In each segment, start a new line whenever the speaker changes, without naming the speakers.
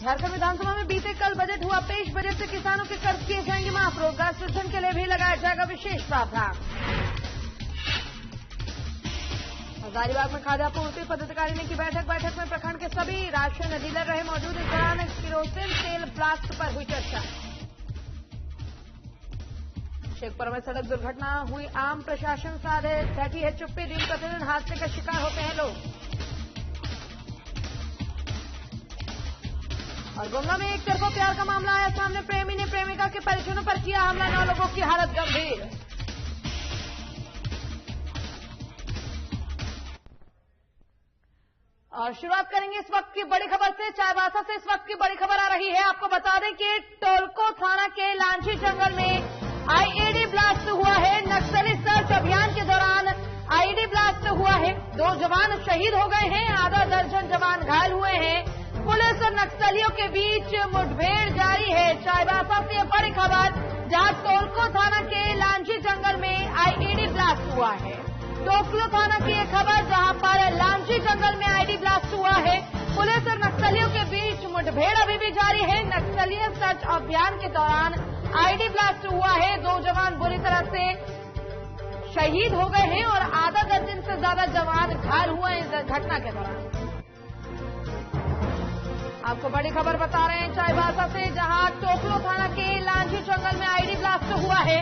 झारखंड विधानसभा में बीते कल बजट हुआ पेश। बजट से किसानों के कर्ज किए जाएंगे माफ। रोजगार सृजन के लिए भी लगाया जाएगा विशेष प्रावधान। हजारीबाग में खाद्य आपूर्ति पदाधिकारी की बैठक में प्रखंड के सभी राशन डीलर रहे मौजूद। इस दौरान किरोसिन तेल ब्लास्ट पर हुई चर्चा। शेखपुरा में सड़क दुर्घटना हुई, आम प्रशासन साधे बैठी है चुप्पी। दिन प्रतिदिन हादसे का शिकार होते हैं लोग। और गुमला में एक तरफा प्यार का मामला आया सामने। प्रेमी ने प्रेमिका के परिजनों पर किया हमला, 9 लोगों की हालत गंभीर। और शुरुआत करेंगे इस वक्त की बड़ी खबर से। चाईबासा से इस वक्त की बड़ी खबर आ रही है। आपको बता दें कि टोलको थाना के लांची जंगल में आईईडी ब्लास्ट हुआ है। नक्सली सर्च अभियान के दौरान आईईडी ब्लास्ट हुआ है। 2 जवान शहीद हो गए हैं, आधा दर्जन जवान घायल हुए हैं। पुलिस और नक्सलियों के बीच मुठभेड़ जारी है। चाईबासा से बड़ी खबर, जहां टोलको थाना के लांची जंगल में आईईडी ब्लास्ट हुआ है। टोकलो थाना की एक खबर, जहां पर लांची जंगल में आईईडी ब्लास्ट हुआ है। पुलिस और नक्सलियों के बीच मुठभेड़ अभी भी जारी है। नक्सली सर्च अभियान के दौरान आईईडी ब्लास्ट हुआ है। 2 जवान बुरी तरह से शहीद हो गए हैं और आधा दर्जन से ज्यादा जवान घायल हुए हैं इस घटना के दौरान। आपको बड़ी खबर बता रहे हैं चाईबासा से, जहां टोकलो थाना के लांची जंगल में आईईडी ब्लास्ट हुआ है।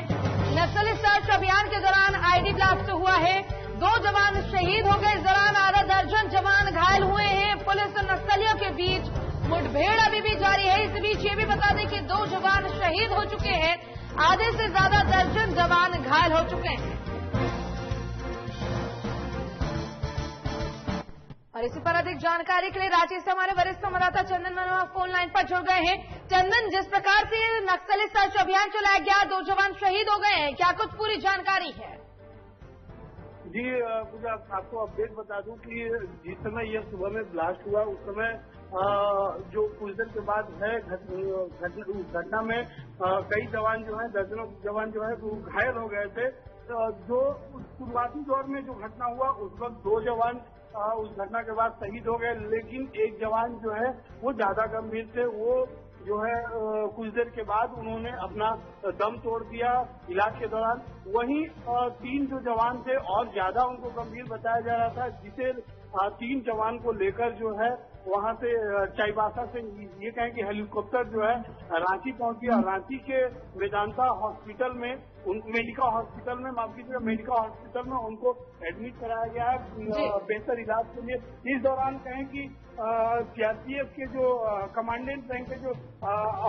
नक्सली सर्च अभियान के दौरान आईईडी ब्लास्ट हुआ है। 2 जवान शहीद हो गए। इस दौरान आधा दर्जन जवान घायल हुए हैं। पुलिस और नक्सलियों के बीच मुठभेड़ अभी भी जारी है। इस बीच ये भी बता दें कि 2 जवान शहीद हो चुके हैं, आधे से ज्यादा दर्जन जवान घायल हो चुके हैं। और इसी पर अधिक जानकारी के लिए रांची से हमारे वरिष्ठ संवाददाता चंदन मनोहर फोन लाइन पर जुड़ गए हैं। चंदन, जिस प्रकार से नक्सली सर्च अभियान चलाया गया, 2 जवान शहीद हो गए हैं, क्या कुछ पूरी जानकारी है?
जी, मुझे आपको अपडेट बता दूं कि जिस समय यह सुबह में ब्लास्ट हुआ उस समय जो कुछ देर के बाद है घटना में कई जवान जो है, दर्जनों जवान जो है वो घायल हो गए थे। जो शुरुआती दौर में जो घटना हुआ उस वक्त 2 जवान उस घटना के बाद शहीद हो गए, लेकिन एक जवान जो है वो ज्यादा गंभीर थे। वो जो है कुछ देर के बाद उन्होंने अपना दम तोड़ दिया इलाज के दौरान। वहीं 3 जो जवान थे और ज्यादा उनको गंभीर बताया जा रहा था, जिसे 3 जवान को लेकर जो है वहां से चाईबासा से ये कहें कि हेलीकॉप्टर जो है रांची पहुंची और रांची के वेदांता हॉस्पिटल में मेडिका हॉस्पिटल में उनको एडमिट कराया गया है बेहतर इलाज के लिए। इस दौरान कहें कि सीआरपीएफ के जो कमांडेंट रैंक के जो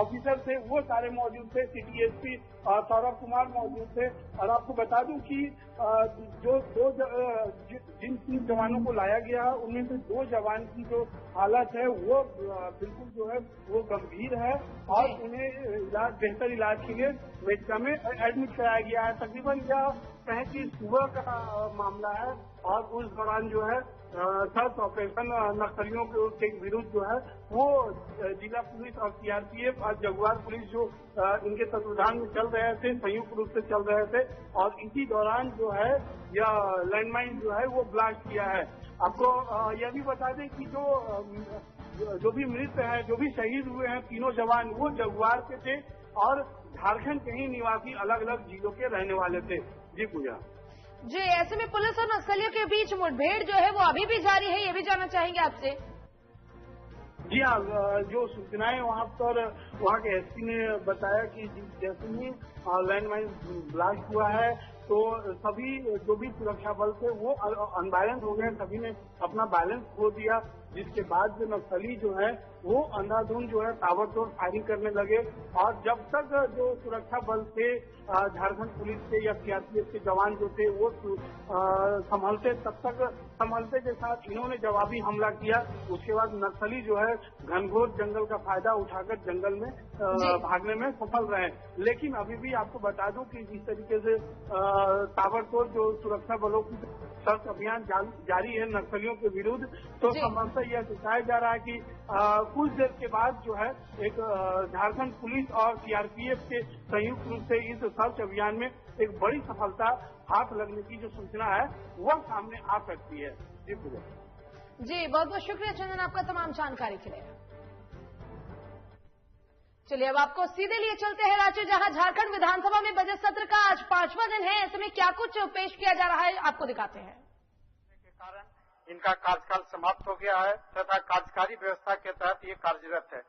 ऑफिसर थे वो सारे मौजूद थे। सिटी एसपी सौरभ कुमार मौजूद थे। और आपको बता दूं कि जिन 3 जवानों को लाया गया है उनमें से 2 जवान की जो हालत है वो बिल्कुल जो है वो गंभीर है और उन्हें बेहतर इलाज के लिए मेडिका में एडमिट कराया गया है। तकरीबन यह कहें कि सुबह का मामला है और उस दौरान जो है सर्च ऑपरेशन नक्सलियों के विरुद्ध जो है वो जिला पुलिस और सीआरपीएफ और जगुआर पुलिस जो इनके तत्वाधान में चल रहे थे, संयुक्त रूप से चल रहे थे। और इसी दौरान जो है यह लैंडमाइन जो है वो ब्लास्ट किया है। आपको यह भी बता दें कि जो भी मृत है, जो भी शहीद हुए हैं 3 जवान, वो जगुआर के थे और झारखंड के ही निवासी अलग अलग जिलों के रहने वाले थे। जी पूजा
जी, ऐसे में पुलिस और नक्सलियों के बीच मुठभेड़ जो है वो अभी भी जारी है, ये भी जानना चाहेंगे आपसे।
जी हाँ, जो सूचनाएं वहाँ के एसपी ने बताया कि जैसे ही लैंडमाइन ब्लास्ट हुआ है तो सभी जो भी सुरक्षा बल थे वो अनबैलेंस हो गए, सभी ने अपना बैलेंस खो दिया, जिसके बाद जो नक्सली जो है वो अंधाधुंध जो है ताबड़तोड़ फायरिंग करने लगे। और जब तक जो सुरक्षा बल थे झारखंड पुलिस के या सीआरपीएफ के जवान जो थे वो संभलते, तब तक संभलते के साथ इन्होंने जवाबी हमला किया। उसके बाद नक्सली जो है घनघोर जंगल का फायदा उठाकर जंगल में भागने में सफल रहे। लेकिन अभी भी आपको बता दूं कि जिस तरीके से ताबड़तोड़ जो सुरक्षा बलों की सर्च अभियान जारी है नक्सलियों के विरुद्ध, तो संभवतः यह दिखाया जा रहा है कि कुछ देर के बाद जो है एक झारखंड पुलिस और सीआरपीएफ के संयुक्त रूप से इस सर्च अभियान में एक बड़ी सफलता हाथ लगने की जो सूचना है वह सामने आ सकती है। जी पूजा।
जी, बहुत बहुत शुक्रिया चंदन आपका तमाम जानकारी के लिए। चलिए अब आपको सीधे लिए चलते हैं रांची, जहां झारखंड विधानसभा में बजट सत्र का आज 5वां दिन है। ऐसे में क्या कुछ पेश किया जा रहा है आपको दिखाते हैं।
के कारण इनका कार्यकाल समाप्त हो गया है तथा कार्यकारी व्यवस्था के तहत ये कार्यरत है।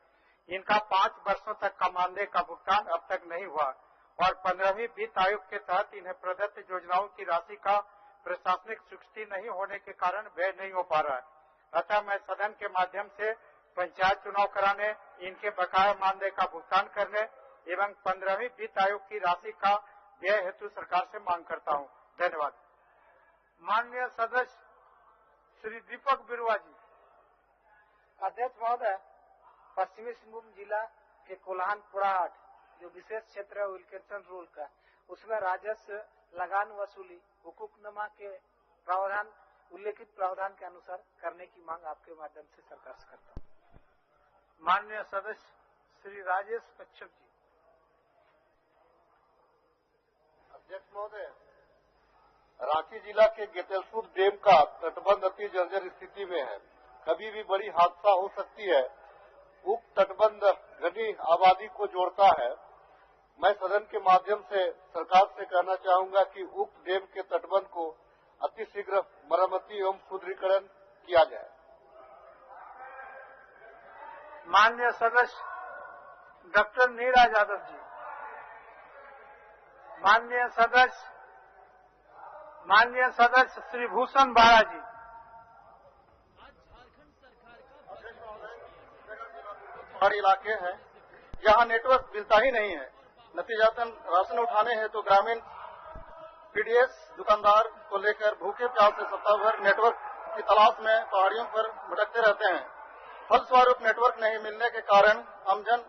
इनका 5 वर्षों तक का मानदेय का भुगतान अब तक नहीं हुआ और 15वीं वित्त आयोग के तहत इन्हें प्रदत्त योजनाओं की राशि का प्रशासनिक स्वीकृति नहीं होने के कारण व्यय नहीं हो पा रहा है। अतः मैं सदन के माध्यम से पंचायत चुनाव कराने, इनके बकाया मानदेय का भुगतान करने एवं 15वीं वित्त आयोग की राशि का व्यय हेतु सरकार से मांग करता हूं। धन्यवाद। माननीय सदस्य श्री दीपक बिरुआ जी।
अध्यक्ष महोदय, पश्चिमी सिंहभूम जिला के कोल्हानपुरा 8 जो विशेष क्षेत्र है विल्किंसन रूल का, उसमें राजस्व लगान वसूली हुकूकनामा के प्रावधान उल्लेखित प्रावधान के अनुसार करने की मांग आपके माध्यम से सरकार से करता हूँ।
माननीय सदस्य श्री राजेश कच्छप जी।
अध्यक्ष महोदय, रांची जिला के गेतेलसूर डैम का तटबंध अति जर्जर स्थिति में है। कभी भी बड़ी हादसा हो सकती है। उक्त तटबंध घनी आबादी को जोड़ता है। मैं सदन के माध्यम से सरकार से कहना चाहूंगा कि उक्त डैम के तटबंध को अतिशीघ्र मरम्मती एवं सुदृढ़ीकरण किया जाए।
माननीय सदस्य डॉक्टर नीरज यादव जी। माननीय सदस्य श्री भूषण बाड़ा जी।
पहाड़ी इलाके हैं, यहाँ नेटवर्क मिलता ही नहीं है। नतीजतन राशन उठाने हैं तो ग्रामीण पीडीएस दुकानदार को लेकर भूखे प्यास से सप्ताह भर नेटवर्क की तलाश में पहाड़ियों पर भटकते रहते हैं। फलस्वरूप नेटवर्क नहीं मिलने के कारण आमजन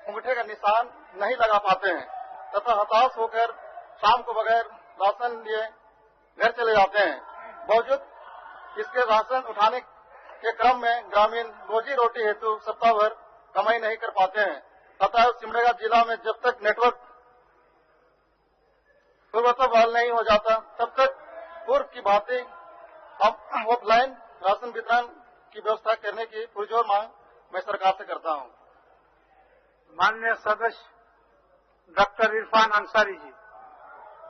अंगूठे का निशान नहीं लगा पाते हैं तथा हताश होकर शाम को बगैर राशन लिए घर चले जाते हैं। बावजूद इसके राशन उठाने के क्रम में ग्रामीण रोजी रोटी हेतु सप्ताह भर कमाई नहीं कर पाते हैं। अतः सिमडेगा जिला में जब तक नेटवर्क पूर्वतः बहाल नहीं हो जाता तब तक पूर्व की भांति ऑफलाइन राशन वितरण की व्यवस्था करने की पुरजोर मांग मैं सरकार से करता हूं।
माननीय सदस्य डॉक्टर इरफान अंसारी जी।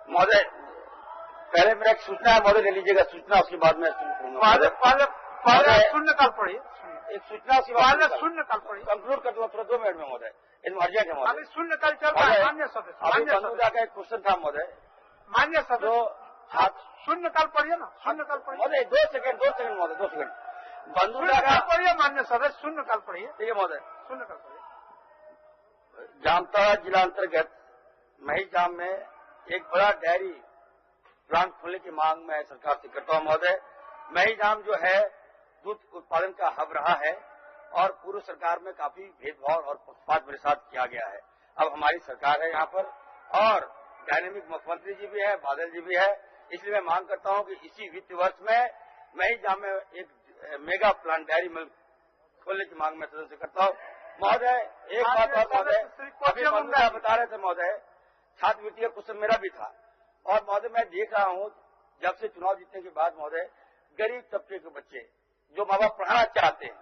महोदय, पहले मेरा एक सूचना है महोदय, ले लीजिएगा सूचना, उसके बाद में
पहले शून्य काल पढ़िए।
एक सूचना
पहले शून्य काल पढ़िए।
कंक्लूड कर दूंगा तुरंत 2 मिनट में महोदय, इसमें अर्जेंट है महोदय।
अभी शून्य काल चल रहा है। मान्य सदस्य,
अभी बंदूदा का एक क्वेश्चन था महोदय।
मान्य सदस्य शून्य काल पढ़िए ना, शून्य काल पढ़िए
महोदय। 2 सेकंड महोदय, 2 सेकंड। बंदूदा का
पढ़िए मान्य सदस्य, शून्य काल पढ़िए।
ठीक है महोदय।
शून्य काल पढ़िए।
जामताड़ा जिला अंतर्गत महिजाम में एक बड़ा डेयरी प्लांट खोलने की मांग मैं सरकार से करता हूं महोदय। महिजाम जो है दूध उत्पादन का हब रहा है और पूर्व सरकार में काफी भेदभाव और पक्षपात मेरे साथ किया गया है। अब हमारी सरकार है यहाँ पर और डायनेमिक मुख्यमंत्री जी भी है, बादल जी भी है, इसलिए मैं मांग करता हूं कि इसी वित्त वर्ष में महिजाम में एक मेगा प्लांट डेयरी मिल खोलने की मांग मैं सदन से करता हूं महोदय। एक बात और महोदय, अभी बंदूदा बता रहे थे महोदय, छात्रवृत्ति का क्वेश्चन मेरा भी था और महोदय मैं देख रहा हूं जब से चुनाव जीतने के बाद महोदय, गरीब तबके के बच्चे जो माँ बाप पढ़ाना चाहते हैं,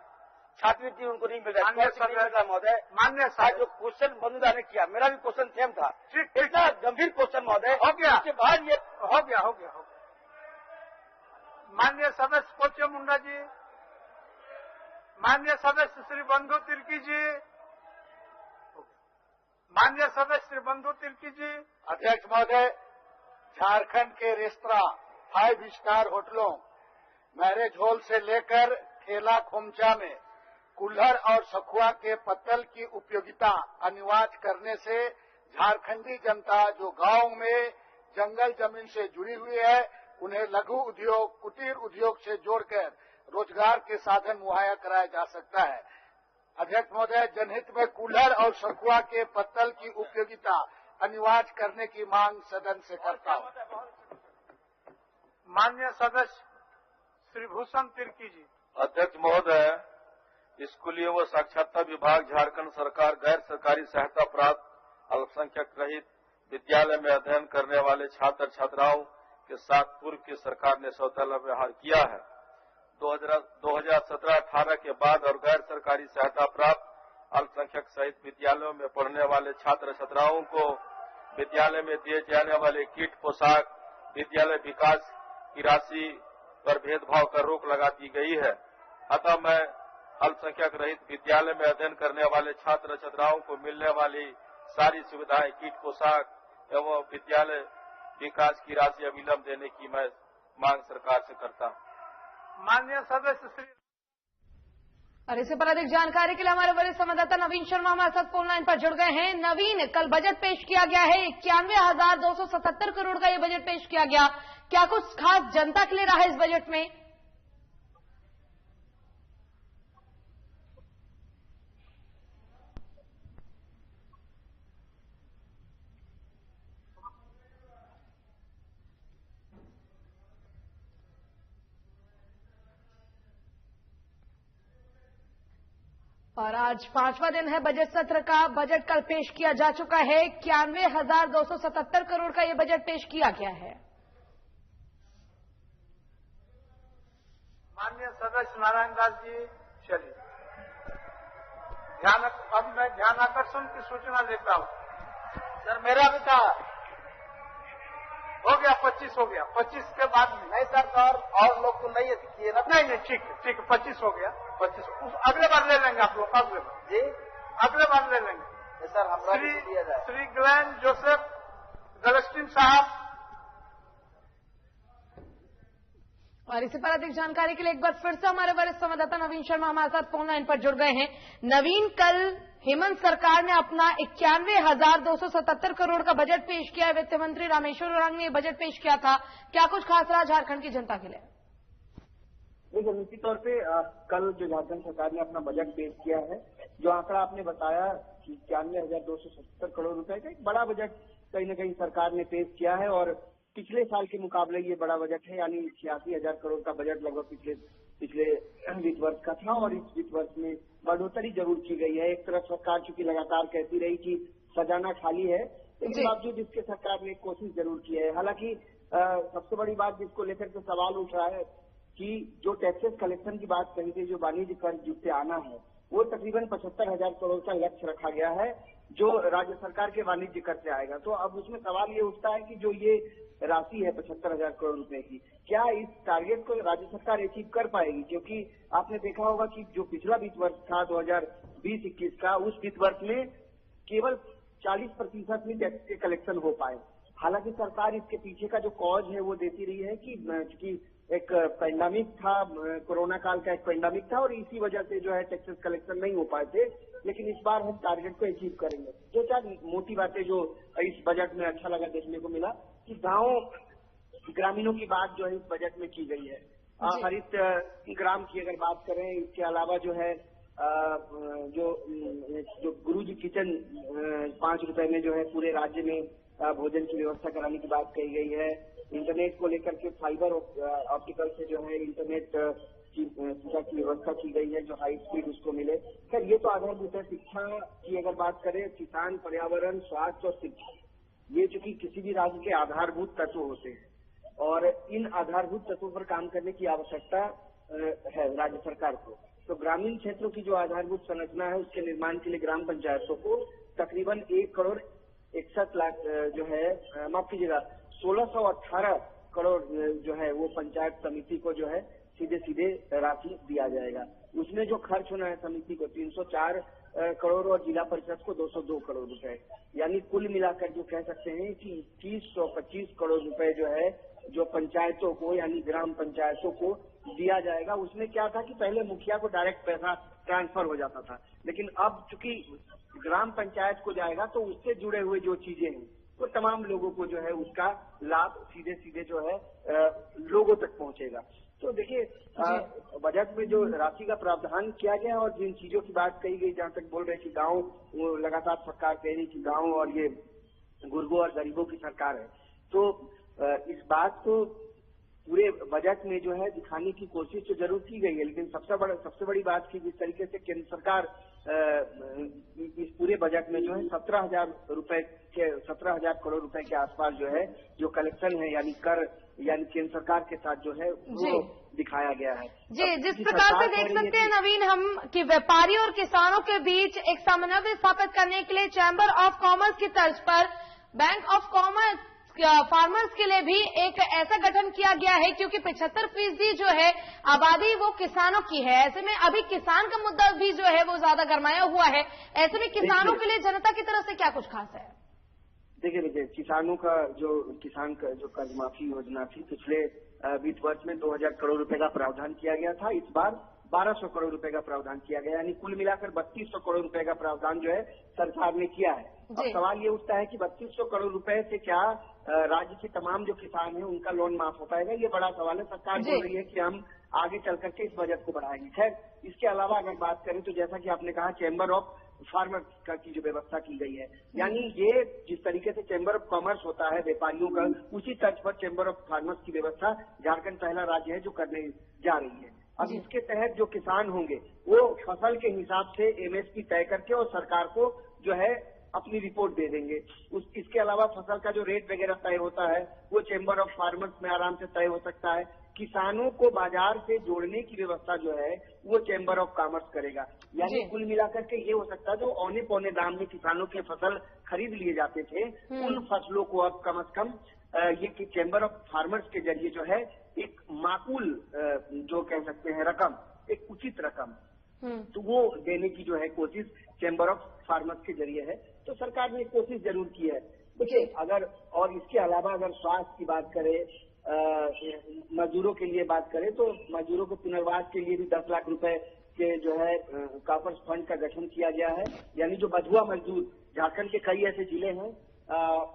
छात्रवृत्ति उनको नहीं मिल रहा है महोदय। मान्य साहब, जो क्वेश्चन बंदूदा ने किया, मेरा भी क्वेश्चन सेम था। इतना गंभीर क्वेश्चन महोदय हो गया, उसके बाद ये
हो गया। माननीय सदस्य कोचे मुंडा जी। माननीय सदस्य श्री बंधु तिर्की जी। माननीय सदस्य श्री बंधु तिर्की जी।
अध्यक्ष महोदय, झारखंड के रेस्तरां, 5 स्टार होटलों, मैरिज हॉल से लेकर खेला खोमचा में कुल्हड़ और सखुआ के पत्तल की उपयोगिता अनिवार्य करने से झारखंडी जनता जो गांव में जंगल जमीन से जुड़ी हुई है, उन्हें लघु उद्योग, कुटीर उद्योग से जोड़कर रोजगार के साधन मुहैया कराया जा सकता है। अध्यक्ष महोदय, जनहित में कुल्हड़ और सखुआ के पत्तल की उपयोगिता अनिवार्य करने की मांग सदन से करता हूं।
माननीय सदस्य श्री भूषण तिर्की जी।
अध्यक्ष महोदय, स्कूली व साक्षरता विभाग झारखंड सरकार गैर सरकारी सहायता प्राप्त अल्पसंख्यक रहित विद्यालय में अध्ययन करने वाले छात्र छात्राओं के साथ पूर्व की सरकार ने सौतेला व्यवहार किया है। 2017-18 के बाद और गैर सरकारी सहायता प्राप्त अल्पसंख्यक सहित विद्यालयों में पढ़ने वाले छात्र छात्राओं को विद्यालय में दिए जाने वाले किट, पोशाक, विद्यालय विकास की राशि पर भेदभाव कर रोक लगा दी गई है। अतः मैं अल्पसंख्यक रहित विद्यालय में अध्ययन करने वाले छात्र छात्राओं को मिलने वाली सारी सुविधाएं, किट, पोशाक एवं विद्यालय विकास की राशि अविलंब देने की मैं मांग सरकार से करता हूं।
माननीय सदस्य श्री।
और इससे पर अधिक जानकारी के लिए हमारे वरिष्ठ संवाददाता नवीन शर्मा हमारे साथ फोन लाइन पर जुड़ गए हैं। नवीन, कल बजट पेश किया गया है, 91,277 करोड़ का ये बजट पेश किया गया। क्या कुछ खास जनता के लिए रहा है इस बजट में? और आज 5वां दिन है बजट सत्र का। बजट कल पेश किया जा चुका है। 91,277 करोड़ का यह बजट पेश किया गया है।
माननीय सदस्य नारायण दास जी, चलिए अब मैं ध्यान आकर्षण की सूचना देता हूं। सर मेरा भी था, हो गया 25 हो गया। 25 के बाद नहीं सर, और लोग को नहीं किए ना। नहीं ठीक है 25 हो गया। 25 अगले बार ले लेंगे आप लोग, अगले बार जी, अगले बार ले लेंगे सर। हमरा दिया जाए। श्री ग्लेन जोसेफ गलस्टीन साहब।
और इसी पर अधिक जानकारी के लिए एक बार फिर से हमारे वरिष्ठ संवाददाता नवीन शर्मा हमारे साथ फोन लाइन पर जुड़ गए हैं। नवीन, कल हेमंत सरकार ने अपना 91,277 करोड़ का बजट पेश किया है। वित्त मंत्री रामेश्वर उरांव ने बजट पेश किया था। क्या कुछ खास रहा झारखंड की जनता के लिए?
देखिए, निश्चित तौर पे कल जो झारखंड सरकार ने अपना बजट पेश किया है, जो आंकड़ा आपने बताया कि 91,277 करोड़ रुपए का एक बड़ा बजट कहीं न कहीं सरकार ने पेश किया है। और पिछले साल के मुकाबले ये बड़ा बजट है, यानी 86,000 करोड़ का बजट लगभग पिछले वित्त वर्ष का था। और इस वित्त वर्ष में बढ़ोतरी जरूर की गई है। एक तरफ सरकार चूंकि लगातार कहती रही कि खजाना खाली है, लेकिन बावजूद इसके सरकार ने कोशिश जरूर की है। हालांकि सबसे बड़ी बात जिसको लेकर के सवाल उठ रहा है कि जो टैक्सेस कलेक्शन की बात कही थी, जो वाणिज्य कर जुटे आना है, वो तकरीबन 75,000 करोड़ का लक्ष्य रखा गया है, जो राज्य सरकार के वाणिज्य कर से आएगा। तो अब उसमें सवाल ये उठता है कि जो ये राशि है 75,000 करोड़ रुपए की, क्या इस टारगेट को राज्य सरकार अचीव कर पाएगी? क्योंकि आपने देखा होगा कि जो पिछला वित्त वर्ष था 2020-21 का, उस वित्त वर्ष में केवल 40% ही टैक्स के कलेक्शन हो पाए। हालांकि सरकार इसके पीछे का जो कॉज है वो देती रही है कि चूंकि एक पैंडेमिक था, कोरोना काल का एक पैंडेमिक था, और इसी वजह से जो है टैक्सेस कलेक्शन नहीं हो पाए थे। लेकिन इस बार हम टारगेट को अचीव करेंगे। दो चार मोटी बातें जो इस बजट में अच्छा लगा देखने को मिला कि गांव ग्रामीणों की बात जो है इस बजट में की गई है। हरित ग्राम की अगर बात करें, इसके अलावा जो है जो गुरुजी किचन 5 रुपए में जो है पूरे राज्य में भोजन की व्यवस्था कराने की बात कही गई है। इंटरनेट को लेकर के फाइबर ऑप्टिकल से जो है इंटरनेट की व्यवस्था की गई है, जो हाई स्पीड उसको मिले। खैर ये तो आधारभूत है। शिक्षा की अगर बात करें, किसान, पर्यावरण, स्वास्थ्य और शिक्षा, ये चूंकि किसी भी राज्य के आधारभूत तत्व होते हैं और इन आधारभूत तत्वों पर काम करने की आवश्यकता है राज्य सरकार को। तो ग्रामीण क्षेत्रों की जो आधारभूत संरचना है, उसके निर्माण के लिए ग्राम पंचायतों को तकरीबन 1,61 लाख जो है, माफ कीजिएगा 1,618 करोड़ जो है वो पंचायत समिति को जो है सीधे राशि दिया जाएगा। उसमें जो खर्च होना है समिति को 304 करोड़ और जिला परिषद को 202 करोड़ रुपए, यानी कुल मिलाकर जो कह सकते हैं कि 2125 करोड़ रुपए जो है जो पंचायतों को यानी ग्राम पंचायतों को दिया जाएगा। उसमें क्या था कि पहले मुखिया को डायरेक्ट पैसा ट्रांसफर हो जाता था, लेकिन अब चूंकि ग्राम पंचायत को जाएगा तो उससे जुड़े हुए जो चीजें हैं वो तमाम लोगों को जो है उसका लाभ सीधे जो है लोगों तक पहुंचेगा। तो देखिए बजट में जो राशि का प्रावधान किया गया और जिन चीजों की बात कही गई, जहां तक बोल रहे कि गांव, वो लगातार सरकार कह रही कि गांव और ये गुर्गों और गरीबों की सरकार है, तो इस बात को पूरे बजट में जो है दिखाने की कोशिश तो जरूर की गई है, लेकिन सबसे बड़ी बात की जिस तरीके से केंद्र सरकार इस पूरे बजट में जो है 17,000 करोड़ रुपए के आसपास जो है जो कलेक्शन है यानी कर यानी केंद्र सरकार के साथ जो है वो दिखाया गया है।
जी, जिस प्रकार से देख सकते हैं नवीन हम कि व्यापारी और किसानों के बीच एक समन्वय स्थापित करने के लिए चैम्बर ऑफ कॉमर्स की तर्ज पर बैंक ऑफ कॉमर्स फार्मर्स के लिए भी एक ऐसा गठन किया गया है, क्योंकि 75% जो है आबादी वो किसानों की है। ऐसे में अभी किसान का मुद्दा भी जो है वो ज्यादा गरमाया हुआ है। ऐसे में किसानों के लिए जनता की तरफ से क्या कुछ खास है?
देखिए किसानों का जो कर्ज माफी योजना थी पिछले वित्त वर्ष में 2,000 करोड़ रुपए का प्रावधान किया गया था। इस बार 1,200 करोड़ रुपए का प्रावधान किया गया, यानी कुल मिलाकर 3,200 करोड़ रुपए का प्रावधान जो है सरकार ने किया है। अब सवाल ये उठता है कि 3,200 करोड़ रुपए से क्या राज्य के तमाम जो किसान हैं उनका लोन माफ हो पाएगा? ये बड़ा सवाल है। सरकार बोल रही है कि हम आगे चल करके इस बजट को बढ़ाएंगे। खैर, इसके अलावा अगर बात करें तो जैसा कि आपने कहा चैम्बर ऑफ फार्मर्स की जो व्यवस्था की गई है, यानी ये जिस तरीके से चैम्बर ऑफ कॉमर्स होता है व्यापारियों का, उसी तर्ज पर चैम्बर ऑफ फार्मर्स की व्यवस्था झारखंड पहला राज्य है जो करने जा रही है। अब इसके तहत जो किसान होंगे वो फसल के हिसाब से एमएसपी तय करके और सरकार को जो है अपनी रिपोर्ट दे देंगे। इसके अलावा फसल का जो रेट वगैरह तय होता है वो चैम्बर ऑफ फार्मर्स में आराम से तय हो सकता है। किसानों को बाजार से जोड़ने की व्यवस्था जो है वो चैम्बर ऑफ कॉमर्स करेगा। यानी कुल मिलाकर के ये हो सकता है जो औने पौने दाम में किसानों के फसल खरीद लिए जाते थे उन फसलों को अब कम से कम ये चैम्बर ऑफ फार्मर्स के जरिए जो है एक माकूल जो कह सकते हैं रकम, एक उचित रकम तो वो देने की जो है कोशिश चैम्बर ऑफ फार्मर्स के जरिए है। तो सरकार ने कोशिश जरूर की है। देखिए अगर और इसके अलावा अगर स्वास्थ्य की बात करें, मजदूरों के लिए बात करें तो मजदूरों को पुनर्वास के लिए भी 10 लाख रुपए के जो है कॉपर्स फंड का गठन किया गया है। यानी जो बधुआ मजदूर, झारखंड के कई ऐसे जिले हैं,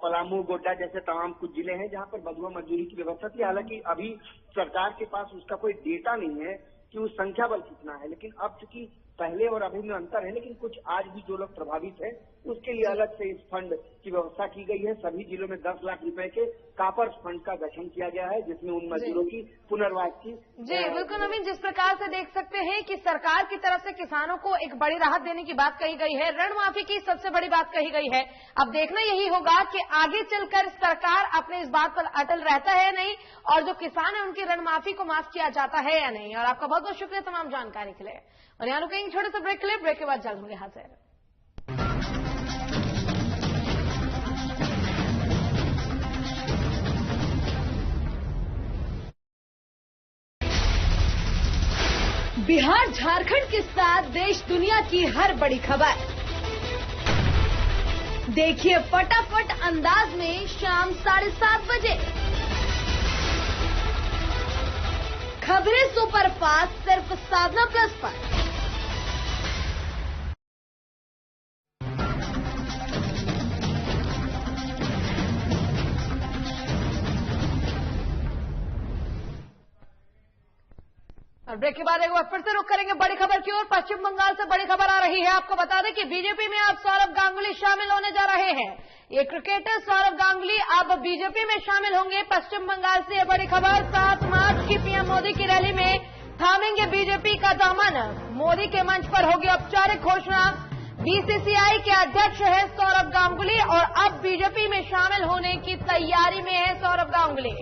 पलामू, गोड्डा जैसे तमाम कुछ जिले हैं जहां पर बधुआ मजदूरी की व्यवस्था थी। हालांकि अभी सरकार के पास उसका कोई डेटा नहीं है कि उस संख्या बल कितना है, लेकिन अब चूंकि पहले और अभी में अंतर है, लेकिन कुछ आज भी जो लोग प्रभावित हैं उसके लिए अलग से इस फंड की व्यवस्था की गई है। सभी जिलों में 10 लाख रुपए के कॉपर्स फंड का गठन किया गया है जिसमें उन मजदूरों की पुनर्वास की।
जी बिल्कुल नवीन, जिस प्रकार से देख सकते हैं कि सरकार की तरफ से किसानों को एक बड़ी राहत देने की बात कही गई है, ऋण माफी की सबसे बड़ी बात कही गई है। अब देखना यही होगा कि आगे चलकर सरकार अपने इस बात पर अटल रहता है या नहीं, और जो किसान है उनकी ऋण माफी को माफ किया जाता है या नहीं। और आपका बहुत बहुत शुक्रिया तमाम जानकारी के लिए। और यहाँ रुकेंगे छोटे से ब्रेक के लिए, ब्रेक के बाद जल्द होंगे हाजिर। बिहार झारखंड के साथ देश दुनिया की हर बड़ी खबर देखिए फटाफट अंदाज में शाम 7:30 बजे। खबरें सुपरफास्ट सिर्फ साधना प्लस पर। और ब्रेक के बाद एक बार फिर से रुक करेंगे बड़ी खबर की ओर। पश्चिम बंगाल से बड़ी खबर आ रही है। आपको बता दें कि बीजेपी में अब सौरभ गांगुली शामिल होने जा रहे हैं। ये क्रिकेटर सौरभ गांगुली अब बीजेपी में शामिल होंगे। पश्चिम बंगाल से बड़ी खबर, 7 मार्च की पीएम मोदी की रैली में थामेंगे बीजेपी का दामन। मोदी के मंच पर होगी औपचारिक घोषणा। बीसीसीआई के अध्यक्ष है सौरभ गांगुली और अब बीजेपी में शामिल होने की तैयारी में है सौरभ गांगुली।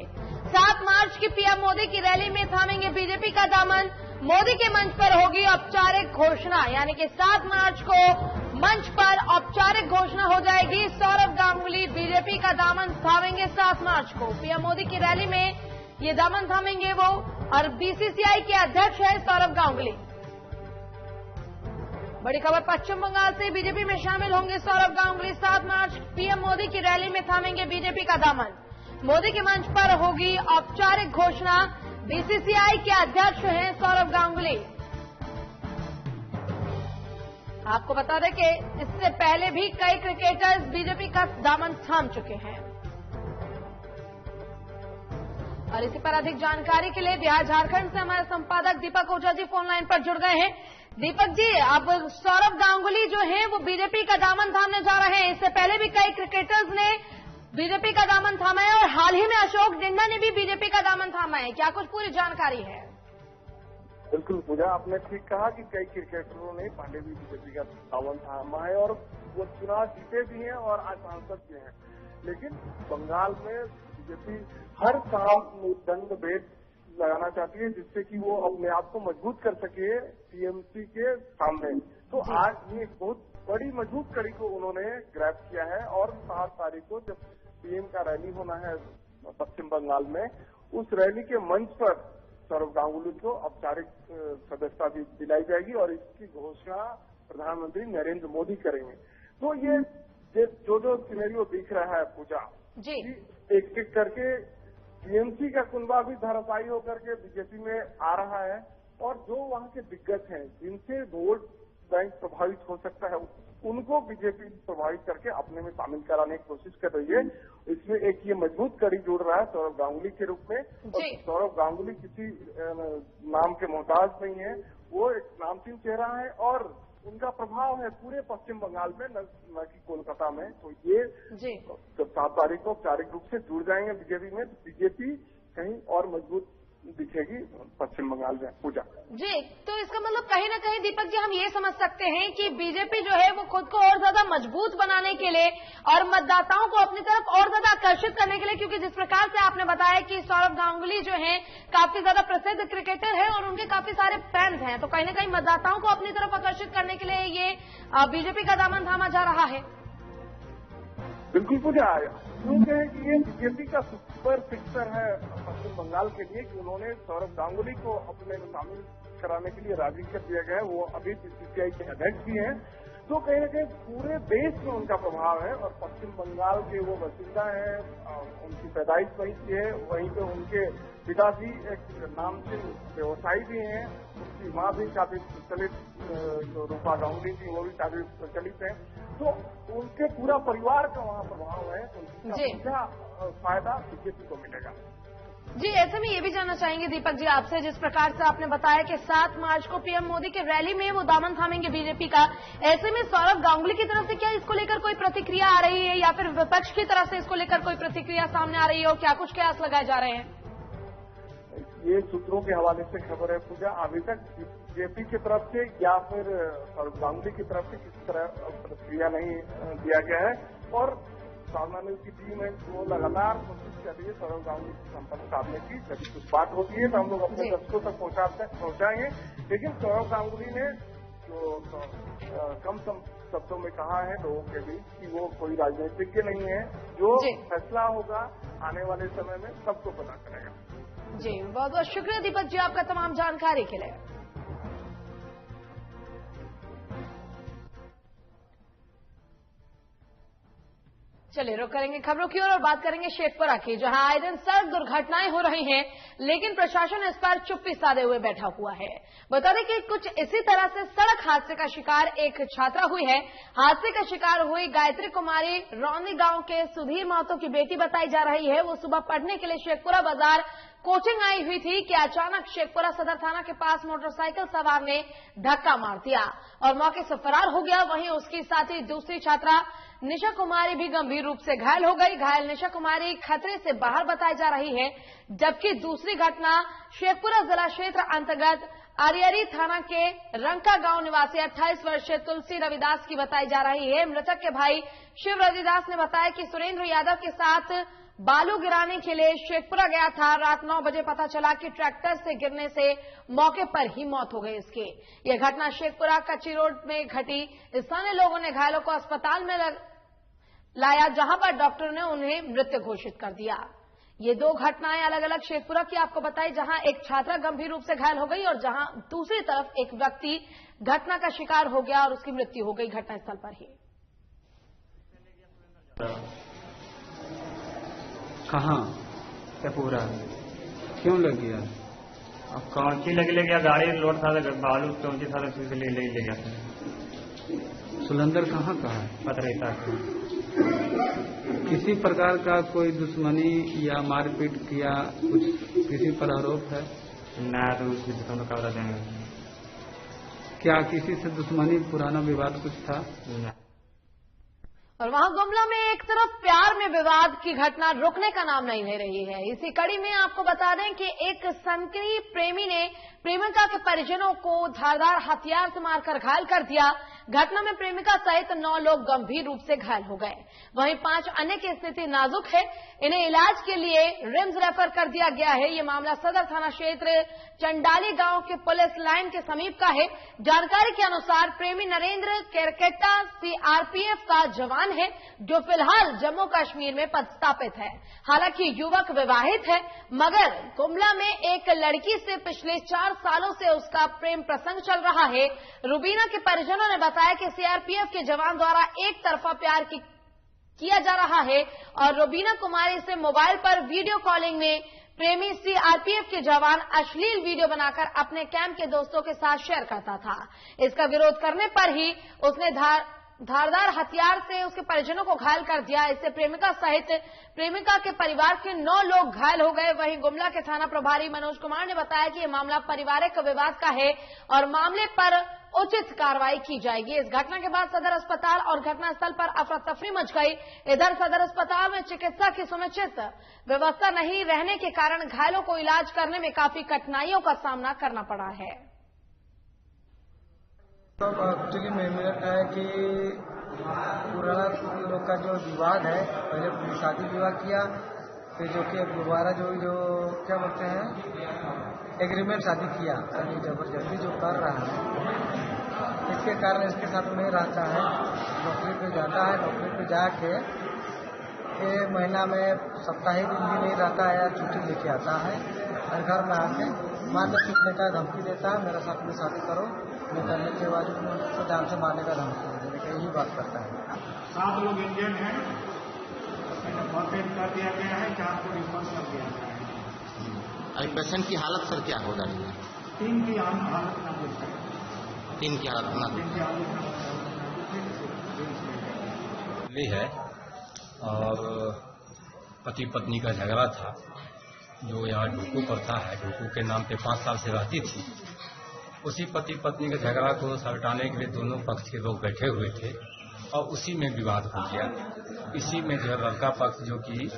7 मार्च की पीएम मोदी की रैली में थामेंगे बीजेपी का दामन। मोदी के मंच पर होगी औपचारिक घोषणा, यानी कि 7 मार्च को मंच पर औपचारिक घोषणा हो जाएगी। सौरभ गांगुली बीजेपी का दामन थामेंगे 7 मार्च को। पीएम मोदी की रैली में ये दामन थामेंगे वो, और बीसीसीआई के अध्यक्ष है सौरभ गांगुली। बड़ी खबर पश्चिम बंगाल से, बीजेपी में शामिल होंगे सौरभ गांगुली। 7 मार्च पीएम मोदी की रैली में थामेंगे बीजेपी का दामन। मोदी के मंच पर होगी औपचारिक घोषणा। बीसीसीआई के अध्यक्ष हैं सौरभ गांगुली। आपको बता दें कि इससे पहले भी कई क्रिकेटर्स बीजेपी का दामन थाम चुके हैं। और इसी पर अधिक जानकारी के लिए बिहार झारखंड से हमारे संपादक दीपक ओझा जी फोन लाइन पर जुड़ गए हैं। दीपक जी, अब सौरभ गांगुली जो हैं वो बीजेपी का दामन थामने जा रहे हैं। इससे पहले भी कई क्रिकेटर्स ने बीजेपी का दामन थामा है और हाल ही में अशोक डिंडा ने भी बीजेपी का दामन थामा है, क्या कुछ पूरी जानकारी है?
बिल्कुल पूजा, आपने ठीक कहा कि कई क्रिकेटरों ने पहले भी बीजेपी का दामन थामा है और वो चुनाव जीते भी हैं और आज सांसद भी हैं, लेकिन बंगाल में बीजेपी हर काम दंड भेद लगाना चाहती है जिससे कि वो अपने आप को मजबूत कर सके टीएमसी के सामने। तो आज ये एक बहुत बड़ी मजबूत कड़ी को उन्होंने ग्रैब किया है और 7 तारीख को जब पीएम का रैली होना है पश्चिम बंगाल में, उस रैली के मंच पर सौरभ गांगुली को औपचारिक सदस्यता भी दिलाई जाएगी और इसकी घोषणा प्रधानमंत्री नरेंद्र मोदी करेंगे। तो ये जो सिनेरियो दिख रहा है पूजा जी, एक एक करके टीएमसी का कुनबा भी धराशायी होकर के बीजेपी में आ रहा है और जो वहां के दिग्गज हैं जिनसे वोट बैंक प्रभावित हो सकता है उनको बीजेपी प्रभावित करके अपने में शामिल कराने की कोशिश कर रही है। इसमें एक ये मजबूत कड़ी जुड़ रहा है सौरभ गांगुली के रूप में, और सौरभ गांगुली किसी नाम के मोहताज नहीं है, वो एक नामचीन चेहरा है और उनका प्रभाव है पूरे पश्चिम बंगाल में, न कि कोलकाता में। तो ये जब 7 तारीख को औपचारिक रूप से जुड़ जाएंगे बीजेपी में, तो बीजेपी कहीं और मजबूत दिखेगी पश्चिम बंगाल में पूजा
जी। तो इसका मतलब कहीं ना कहीं दीपक जी हम ये समझ सकते हैं कि बीजेपी जो है वो खुद को और ज्यादा मजबूत बनाने के लिए और मतदाताओं को अपनी तरफ और ज्यादा आकर्षित करने के लिए, क्योंकि जिस प्रकार से आपने बताया कि सौरभ गांगुली जो है काफी ज्यादा प्रसिद्ध क्रिकेटर है और उनके काफी सारे फैंस हैं, तो कहीं ना कहीं मतदाताओं को अपनी तरफ आकर्षित करने के लिए ये बीजेपी का दामन थामा जा रहा है।
बिल्कुल पूजा, क्योंकि कि ये बीजेपी का सुपर फिक्सर है पश्चिम बंगाल के लिए कि उन्होंने सौरभ गांगुली को अपने में शामिल कराने के लिए राजी कर दिया गया है। वो अभी बीसीसीआई के अध्यक्ष भी हैं, तो कहीं न कहीं पूरे देश में उनका प्रभाव है और पश्चिम बंगाल के वो बासिंदा हैं, उनकी पैदाइश वहीं की है, वहीं पे उनके पिताजी एक नामचीन व्यवसायी भी हैं, उनकी माँ भी काफी प्रचलित, जो रूपा गांगुली थी वो भी काफी प्रचलित है, तो उनके पूरा परिवार का वहाँ प्रभाव है, तो उनका फायदा बीजेपी को मिलेगा।
जी, ऐसे में ये भी जानना चाहेंगे दीपक जी आपसे, जिस प्रकार से आपने बताया कि 7 मार्च को पीएम मोदी के रैली में वो दामन थामेंगे बीजेपी का, ऐसे में सौरभ गांगुली की तरफ से क्या इसको लेकर कोई प्रतिक्रिया आ रही है या फिर विपक्ष की तरफ से इसको लेकर कोई प्रतिक्रिया सामने आ रही है और क्या कुछ कयास लगाए जा रहे हैं?
ये सूत्रों के हवाले से खबर है पूजा, अभी तक बीजेपी की तरफ से या फिर सौरभ गांगुली की तरफ से किसी तरह प्रतिक्रिया नहीं दिया गया है और सामान्य की टीम है वो लगातार कोशिश कर रही है सौरभ गांगुली से संपर्क साधने की। जब कुछ बात होती है तो हम लोग अपने दर्शकों तक पहुंचाएंगे, लेकिन सौरभ गांगुली ने जो कम शब्दों में कहा है लोगों के बीच कि वो कोई राजनीतिज्ञ नहीं है, जो फैसला होगा आने वाले समय में सबको पता चलेगा।
जी, बहुत बहुत शुक्रिया दीपक जी आपका तमाम जानकारी के लिए। चलिए रुक करेंगे खबरों की ओर और बात करेंगे शेखपुरा की, जहां आए दिन सड़क दुर्घटनाएं हो रही हैं, लेकिन प्रशासन इस पर चुप्पी साधे हुए बैठा हुआ है। बता दें कि कुछ इसी तरह से सड़क हादसे का शिकार एक छात्रा हुई है। हादसे का शिकार हुई गायत्री कुमारी रौनी गांव के सुधीर महतो की बेटी बताई जा रही है। वो सुबह पढ़ने के लिए शेखपुरा बाजार कोचिंग आई हुई थी कि अचानक शेखपुरा सदर थाना के पास मोटरसाइकिल सवार ने धक्का मार दिया और मौके से फरार हो गया। वहीं उसकी साथी दूसरी छात्रा निशा कुमारी भी गंभीर रूप से घायल हो गई। घायल निशा कुमारी खतरे से बाहर बताई जा रही है, जबकि दूसरी घटना शेखपुरा जिला क्षेत्र अंतर्गत अरियरी थाना के रंका गांव निवासी 28 वर्षीय तुलसी रविदास की बताई जा रही है। मृतक के भाई शिव रविदास ने बताया कि सुरेंद्र यादव के साथ बालू गिराने के लिए शेखपुरा गया था। रात 9 बजे पता चला कि ट्रैक्टर से गिरने से मौके पर ही मौत हो गई इसकी। यह घटना शेखपुरा कच्ची रोड में घटी। स्थानीय लोगों ने घायलों को अस्पताल में लाया, जहां पर डॉक्टर ने उन्हें मृत घोषित कर दिया। ये 2 घटनाएं अलग अलग शेखपुरा की आपको बताई, जहां एक छात्रा गंभीर रूप से घायल हो गई और जहां दूसरी तरफ एक व्यक्ति घटना का शिकार हो गया और उसकी मृत्यु हो गई घटनास्थल पर ही।
कहाँ क्या पूरा क्यों लग गया?
अब कौची लग गया, गाड़ी लोड था, बालू कौची था, ले गया था।
सुलंदर कहाँ का है?
पतरेता।
किसी प्रकार का कोई दुश्मनी या मारपीट किया कुछ किसी पर आरोप है?
ना, तो उसकी कवर देंगे।
क्या किसी से दुश्मनी पुराना विवाद कुछ था?
ना।
और वहां गुमला में एक तरफ प्यार में विवाद की घटना रुकने का नाम नहीं ले रही है। इसी कड़ी में आपको बता दें कि एक सनकी प्रेमी ने प्रेमिका के परिजनों को धारदार हथियार से मारकर घायल कर दिया। घटना में प्रेमिका सहित 9 लोग गंभीर रूप से घायल हो गए। वहीं 5 अन्य की स्थिति नाजुक है। इन्हें इलाज के लिए रिम्स रेफर कर दिया गया है। ये मामला सदर थाना क्षेत्र चंडाली गांव के पुलिस लाइन के समीप का है। जानकारी के अनुसार प्रेमी नरेंद्र केरकेट्टा सीआरपीएफ का जवान है, जो फिलहाल जम्मू कश्मीर में पदस्थापित है। हालांकि युवक विवाहित है, मगर गुमला में एक लड़की से पिछले 4 सालों से उसका प्रेम प्रसंग चल रहा है। रुबीना के परिजनों ने बताया कि सीआरपीएफ के जवान द्वारा एक तरफा प्यार किया जा रहा है और रुबीना कुमारी से मोबाइल पर वीडियो कॉलिंग में प्रेमी सीआरपीएफ के जवान अश्लील वीडियो बनाकर अपने कैंप के दोस्तों के साथ शेयर करता था। इसका विरोध करने पर ही उसने धारदार हथियार से उसके परिजनों को घायल कर दिया। इससे प्रेमिका सहित प्रेमिका के परिवार के 9 लोग घायल हो गए। वहीं गुमला के थाना प्रभारी मनोज कुमार ने बताया कि यह मामला पारिवारिक विवाद का है और मामले पर उचित कार्रवाई की जाएगी। इस घटना के बाद सदर अस्पताल और घटनास्थल पर अफरा तफरी मच गई। इधर सदर अस्पताल में चिकित्सा की समुचित व्यवस्था नहीं रहने के कारण घायलों को इलाज करने में काफी कठिनाइयों का सामना करना पड़ा है।
तो एक्चुअली मेरा है कि पुराना लोग का जो विवाद है, पहले शादी विवाह किया, फिर जो कि दोबारा जो क्या बोलते हैं एग्रीमेंट शादी किया, यानी जबरदस्ती जो कर रहा है, इसके कारण इसके साथ में रहता है। नौकरी पे जाता है, नौकरी पे जाके एक महीना में साप्ताहिक दिन भी नहीं रहता है, छुट्टी लेके आता है और घर में आके मान छूटने का धमकी देता है, मेरे साथ में शादी करो, नहीं करने के बाद उसको जान से मारने का धमकी देने का यही बात करता है।
7 लोग इंडियन हैं, कर दिया गया है, 4 को रिफर कर दिया गया है।
पेशेंट की हालत सर क्या हो रही है?
3 की हालत नाजुक है।
3 की हालत नाजुक
है और पति पत्नी का झगड़ा था, जो यहाँ ढूकू करता है, ढूकू के नाम पे 5 साल से रहती थी। उसी पति पत्नी के झगड़ा को सलटाने के लिए दोनों पक्ष के लोग बैठे हुए थे और उसी में विवाद हो गया। इसी में जो लड़का पक्ष जो कि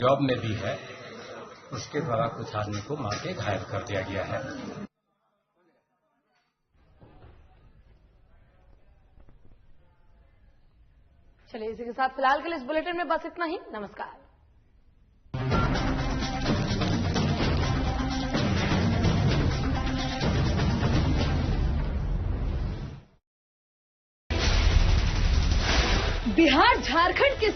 जॉब में भी है, उसके द्वारा कुछ आदमी को मार के घायल कर दिया गया है।
चलिए इसी के साथ फिलहाल के लिए इस बुलेटिन में बस इतना ही। नमस्कार। बिहार झारखंड के